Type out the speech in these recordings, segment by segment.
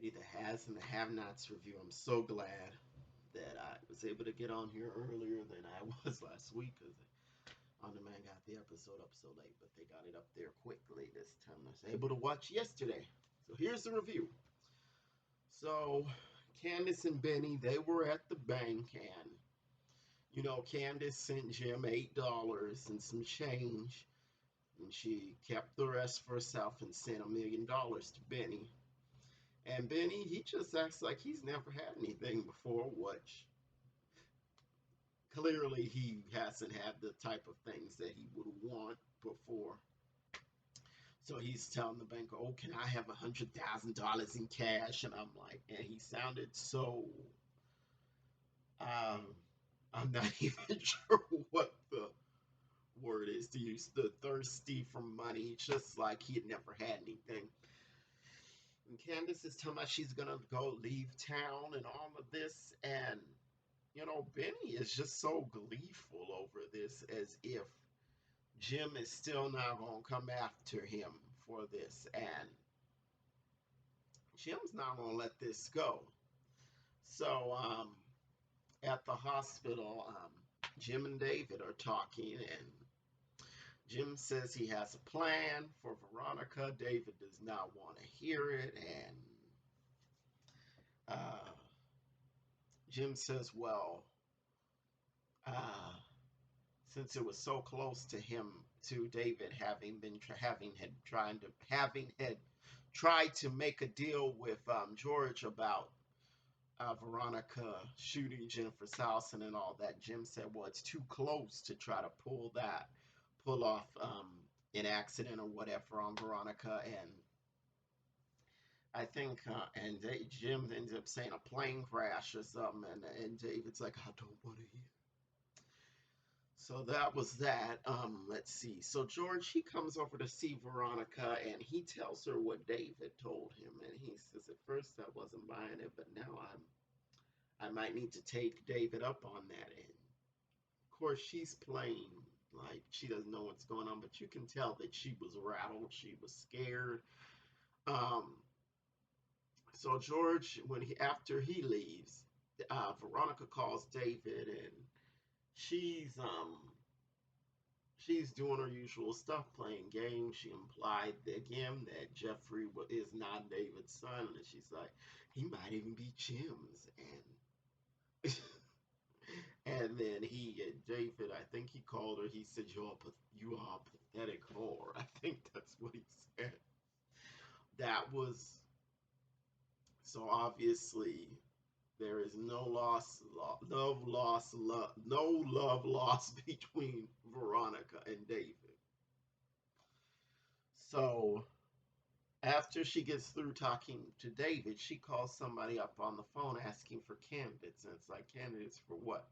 everybody, the has and the have-nots review. I'm so glad that I was able to get on here earlier than I was last week because On Demand got the episode up so late, but they got it up there quickly this time. I was able to watch yesterday. So here's the review. So Candace and Benny, they were at the bank, and Candace sent Jim $8 and some change, and she kept the rest for herself and sent $1 million to Benny. And Benny, he just acts like he's never had anything before, which clearly he hasn't had the type of things that he would want before. So he's telling the banker, "Oh, can I have $100,000 in cash?" And I'm like, and he sounded so, um, I'm not even sure what the word is to use, the thirsty for money, just like he had never had anything. And Candace is telling us she's gonna go leave town and all of this, and Benny is just so gleeful over this, as if Jim is still not gonna come after him for this, and Jim's not gonna let this go. So, at the hospital, Jim and David are talking, and Jim says he has a plan for Veronica. David does not want to hear it, and uh, Jim says, "Well, uh, since it was so close to him, to David, having had tried to make a deal with George about Veronica shooting Jennifer Salson and all that." Jim said, "Well, it's too close to try to pull off an accident or whatever on Veronica." And I think, Jim ends up saying a plane crash or something, and David's like, "I don't want to hear." So that was that. Let's see. So George, he comes over to see Veronica, and he tells her what David told him, and he says, "At first I wasn't buying it, but now I might need to take David up on that." And of course, she's playing like she doesn't know what's going on, but you can tell that she was rattled, she was scared. Um, so George, after he leaves, Veronica calls David, and she's she's doing her usual stuff, playing games. She implied again that Jeffrey is not David's son, and she's like, he might even be Jim's. And and then David, I think he called her. He said, "You are a pathetic whore." I think that's what he said. That was so obviously there is no love lost between Veronica and David. So after she gets through talking to David, she calls somebody up on the phone asking for candidates. And it's like, candidates for what?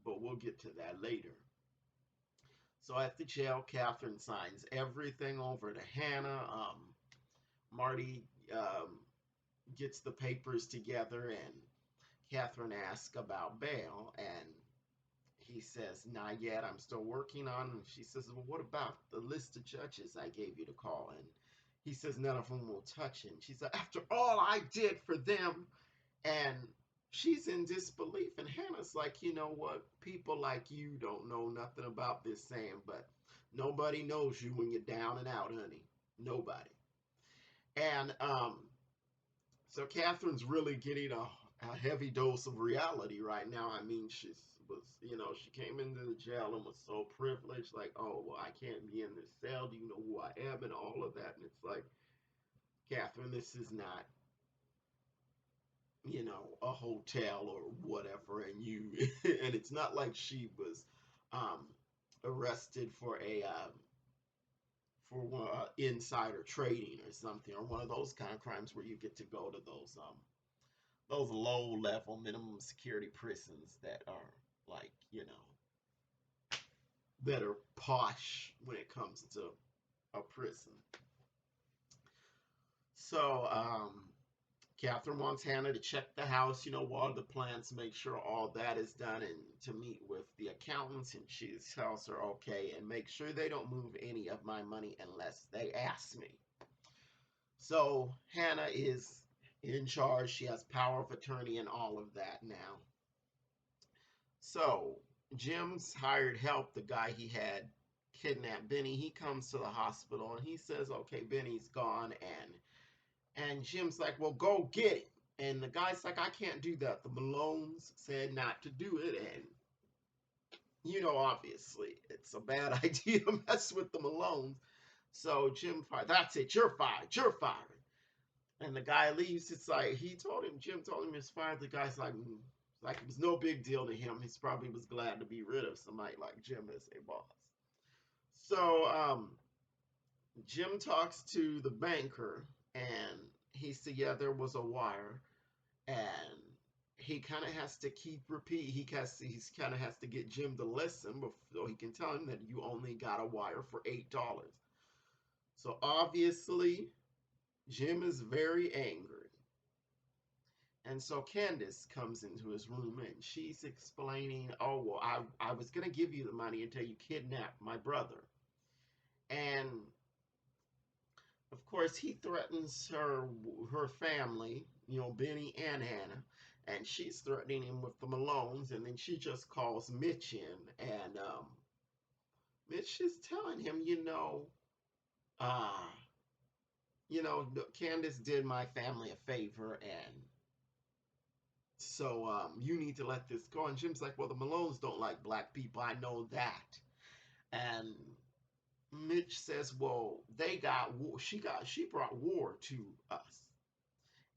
But we'll get to that later. So at the jail, Catherine signs everything over to Hannah. Marty gets the papers together, and Catherine asks about bail. And he says, "Not yet. I'm still working on it." And she says, "Well, what about the list of judges I gave you to call?" And he says, "None of them will touch it." And she said, "After all I did for them." And she's in disbelief. And Hannah's like, "You know what? People like you don't know nothing about this saying, but nobody knows you when you're down and out, honey. Nobody." And so Catherine's really getting a heavy dose of reality right now. I mean, she came into the jail and was so privileged, like, "Oh, well, I can't be in this cell. Do you know who I am?" And all of that. And it's like, Catherine, this is not, a hotel or whatever. And and it's not like she was um, arrested for insider trading or something, or one of those kind of crimes where you get to go to those low level minimum security prisons that are like, that are posh when it comes to a prison. So, Catherine wants Hannah to check the house, water the plants, make sure all that is done, and to meet with the accountants. And she tells her, "Okay, and make sure they don't move any of my money unless they ask me." So Hannah is in charge. She has power of attorney and all of that now. So Jim's hired help, the guy he had kidnapped Benny, he comes to the hospital and he says, okay, Benny's gone. And Jim's like, well, go get him. And the guy's like, I can't do that. The Malones said not to do it. And, obviously, it's a bad idea to mess with the Malones. So Jim fired. That's it. You're fired. You're fired. And the guy leaves. It's like Jim told him he's fired. The guy's like it was no big deal to him. He probably was glad to be rid of somebody like Jim as a boss. So Jim talks to the banker, and he said, yeah, there was a wire, and he kind of has to keep repeat. He's kind of has to get Jim to listen before he can tell him that you only got a wire for $8. So obviously, Jim is very angry. And so Candace comes into his room and she's explaining, oh, well, I was going to give you the money until you kidnapped my brother. And of course, he threatens her family, Benny and Hannah. And she's threatening him with the Malones. And then she just calls Mitch in. And Mitch is telling him, uh, Candace did my family a favor. And so you need to let this go. And Jim's like, well, the Malones don't like black people. I know that. And Mitch says, well, they got war. She brought war to us,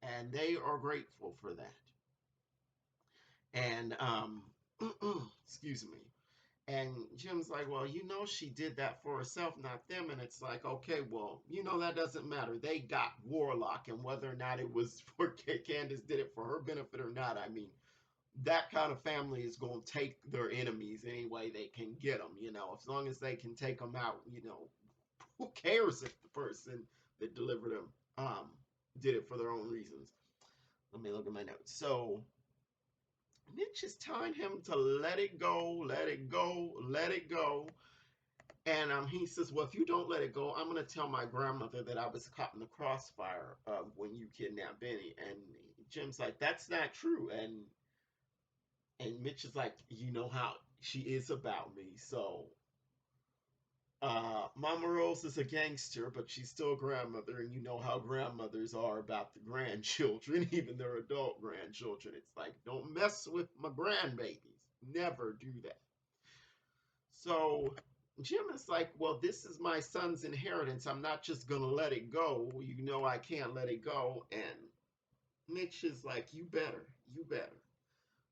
and they are grateful for that. And excuse me. And Jim's like, well, she did that for herself, not them. And it's like, okay, well, that doesn't matter. They got Warlock, and whether or not it was for Candace did it for her benefit or not, I mean, that kind of family is going to take their enemies any way they can get them, as long as they can take them out, who cares if the person that delivered them did it for their own reasons. Let me look at my notes. So Mitch is telling him to let it go, let it go, let it go. And he says, well, if you don't let it go, I'm going to tell my grandmother that I was caught in the crossfire when you kidnapped Benny. And Jim's like, that's not true. And Mitch is like, you know how she is about me. So Mama Rose is a gangster, but she's still a grandmother, and you know how grandmothers are about the grandchildren, even their adult grandchildren. It's like, don't mess with my grandbabies. Never do that. So Jim is like, well, this is my son's inheritance. I'm not just going to let it go. I can't let it go. And Mitch is like, you better, you better.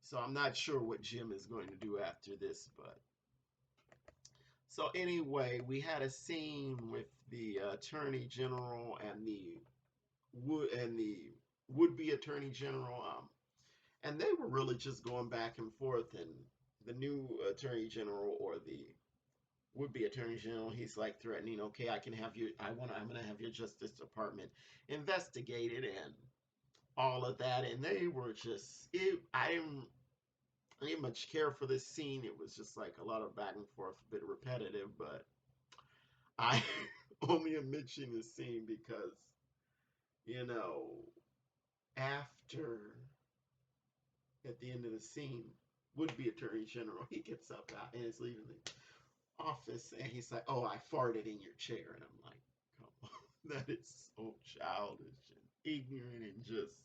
So I'm not sure what Jim is going to do after this, but so anyway, we had a scene with the attorney general and the would-be attorney general, and they were really just going back and forth. And the new attorney general or the would-be attorney general, he's like threatening, okay, I'm gonna have your Justice Department investigated and all of that. And they were just, I didn't much care for this scene. It was just like a lot of back and forth, a bit repetitive, but I only am mentioning this scene because, you know, after, at the end of the scene, would be Attorney General, he gets up out and is leaving the office and he's like, oh, I farted in your chair. And I'm like, come on, that is so childish and ignorant and just,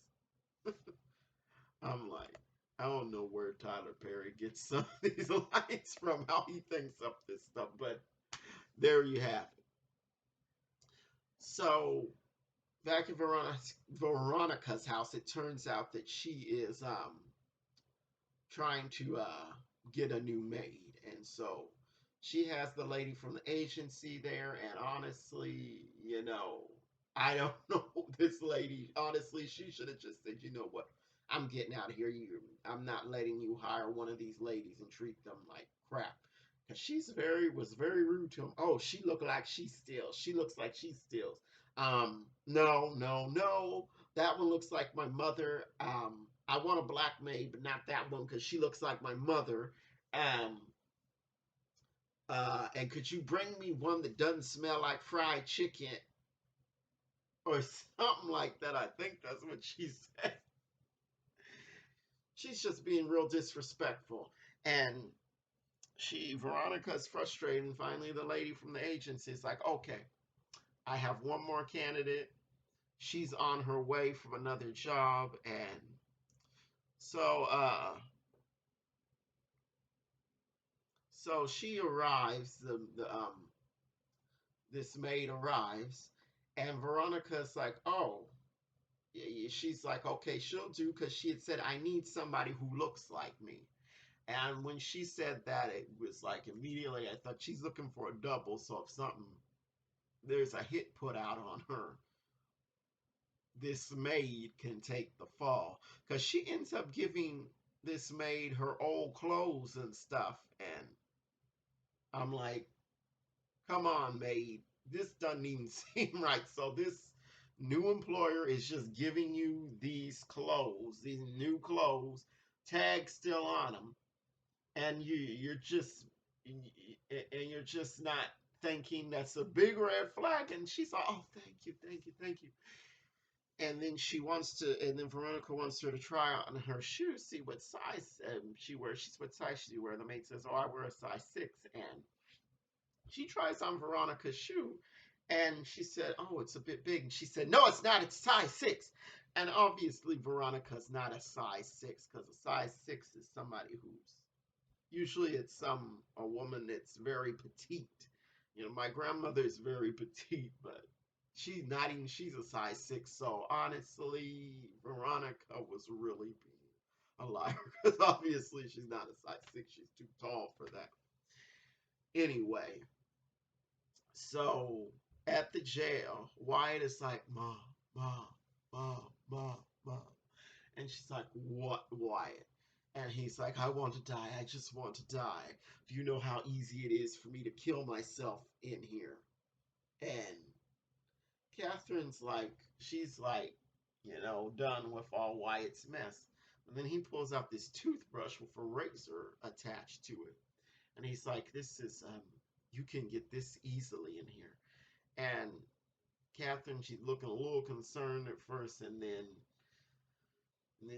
I'm like, I don't know where Tyler Perry gets some of these lines from, how he thinks up this stuff, but there you have it. So back in Veronica's house, it turns out that she is trying to get a new maid. And so she has the lady from the agency there. And honestly, I don't know this lady. Honestly, she should have just said, you know what? I'm getting out of here. I'm not letting you hire one of these ladies and treat them like crap. Because was very rude to him. Oh, she looked like she steals. She looks like she steals. No, no, no. That one looks like my mother. I want a black maid, but not that one because she looks like my mother. Um, and could you bring me one that doesn't smell like fried chicken? or something like that. I think that's what she said. She's just being real disrespectful. And Veronica's frustrated, and finally the lady from the agency is like, okay, I have one more candidate. She's on her way from another job, and so so she arrives. The this maid arrives, and Veronica's like, oh, she's like, okay, she'll do, because she had said, I need somebody who looks like me. And when she said that, it was like immediately I thought she's looking for a double. So if something, there's a hit put out on her, this maid can take the fall. Because she ends up giving this maid her old clothes and stuff. And I'm like, come on, maid. This doesn't even seem right. So this new employer is just giving you these clothes, these new clothes, tags still on them, and you're just not thinking. That's a big red flag. And she's like, oh, thank you, thank you, thank you. And then and then Veronica wants her to try on her shoes, see what size she wears. She's what size she wears. The maid says, oh, I wear a size 6. And she tries on Veronica's shoe, and she said, oh, it's a bit big. And she said, no, it's not. It's size 6. And obviously, Veronica's not a size 6, because a size 6 is somebody who's usually it's a woman that's very petite. You know, my grandmother is very petite, but she's not even, she's a size 6. So honestly, Veronica was really being a liar, because obviously she's not a size 6. She's too tall for that. Anyway, so at the jail, Wyatt is like, Mom, Mom, Mom, Mom, Mom. And she's like, what, Wyatt? And he's like, I want to die. I just want to die. Do you know how easy it is for me to kill myself in here? And Catherine's like, she's like, done with all Wyatt's mess. And then he pulls out this toothbrush with a razor attached to it. And he's like, this is, you can get this easily in here. And Catherine, she's looking a little concerned at first, and then and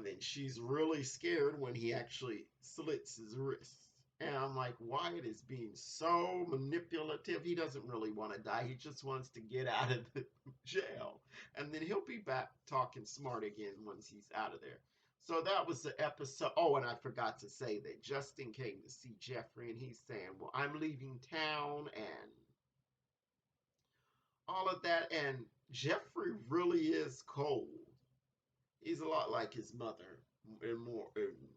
then she's really scared when he actually slits his wrist. And I'm like, Wyatt is being so manipulative. He doesn't really want to die. He just wants to get out of the jail. And then he'll be back talking smart again once he's out of there. So that was the episode. Oh, and I forgot to say that Justin came to see Jeffrey, and he's saying, well, I'm leaving town and all of that. And Jeffrey really is cold. He's a lot like his mother, and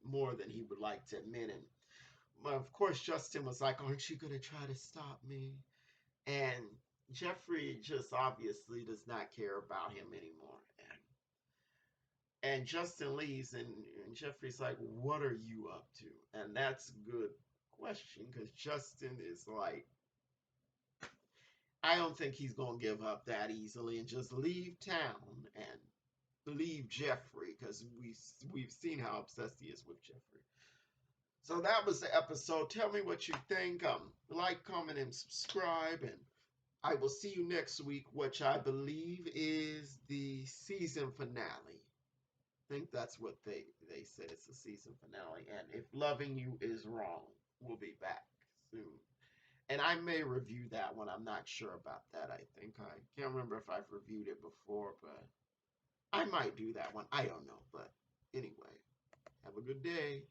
more than he would like to admit. And of course, Justin was like, "Aren't you gonna try to stop me?" And Jeffrey just obviously does not care about him anymore. And Justin leaves, and Jeffrey's like, "What are you up to?" And that's a good question, because Justin is like, I don't think he's gonna give up that easily and just leave town and leave Jeffrey, because we've seen how obsessed he is with Jeffrey. So that was the episode. Tell me what you think. Like, comment, and subscribe, and I will see you next week, which I believe is the season finale. I think that's what they said. It's the season finale. And if loving you is wrong, we'll be back soon. And I may review that one. I'm not sure about that. I think I can't remember if I've reviewed it before, but I might do that one. I don't know. But anyway, have a good day.